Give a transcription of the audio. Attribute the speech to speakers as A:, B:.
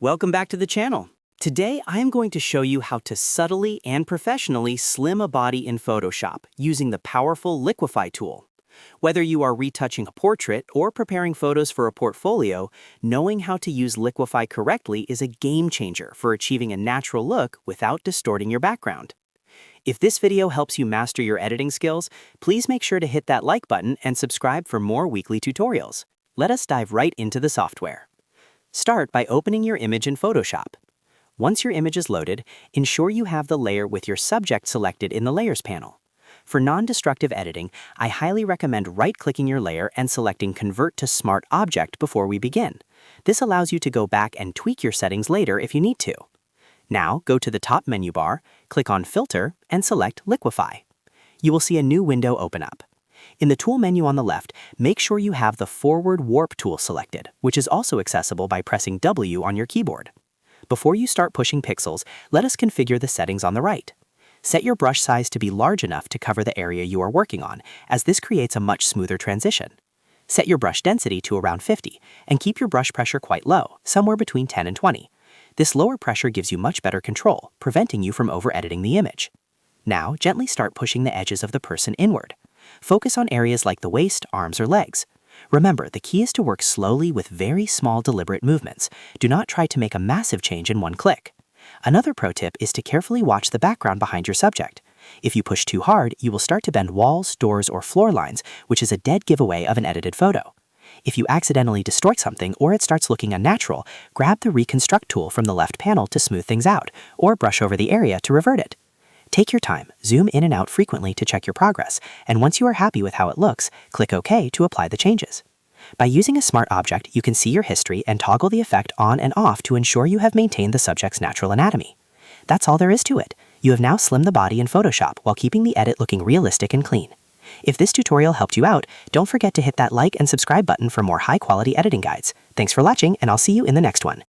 A: Welcome back to the channel. Today, I am going to show you how to subtly and professionally slim a body in Photoshop using the powerful Liquify tool. Whether you are retouching a portrait or preparing photos for a portfolio, knowing how to use Liquify correctly is a game changer for achieving a natural look without distorting your background. If this video helps you master your editing skills, please make sure to hit that like button and subscribe for more weekly tutorials. Let us dive right into the software. Start by opening your image in Photoshop. Once your image is loaded, ensure you have the layer with your subject selected in the Layers panel. For non-destructive editing, I highly recommend right-clicking your layer and selecting Convert to Smart Object before we begin. This allows you to go back and tweak your settings later if you need to. Now, go to the top menu bar, click on Filter, and select Liquify. You will see a new window open up. In the tool menu on the left, make sure you have the Forward Warp tool selected, which is also accessible by pressing W on your keyboard. Before you start pushing pixels, let us configure the settings on the right. Set your brush size to be large enough to cover the area you are working on, as this creates a much smoother transition. Set your brush density to around 50, and keep your brush pressure quite low, somewhere between 10 and 20. This lower pressure gives you much better control, preventing you from over-editing the image. Now, gently start pushing the edges of the person inward. Focus on areas like the waist, arms, or legs. Remember, the key is to work slowly with very small, deliberate movements. Do not try to make a massive change in one click. Another pro tip is to carefully watch the background behind your subject. If you push too hard, you will start to bend walls, doors, or floor lines, which is a dead giveaway of an edited photo. If you accidentally distort something or it starts looking unnatural, grab the Reconstruct tool from the left panel to smooth things out, or brush over the area to revert it. Take your time, zoom in and out frequently to check your progress, and once you are happy with how it looks, click OK to apply the changes. By using a smart object, you can see your history and toggle the effect on and off to ensure you have maintained the subject's natural anatomy. That's all there is to it. You have now slimmed the body in Photoshop while keeping the edit looking realistic and clean. If this tutorial helped you out, don't forget to hit that like and subscribe button for more high-quality editing guides. Thanks for watching, and I'll see you in the next one.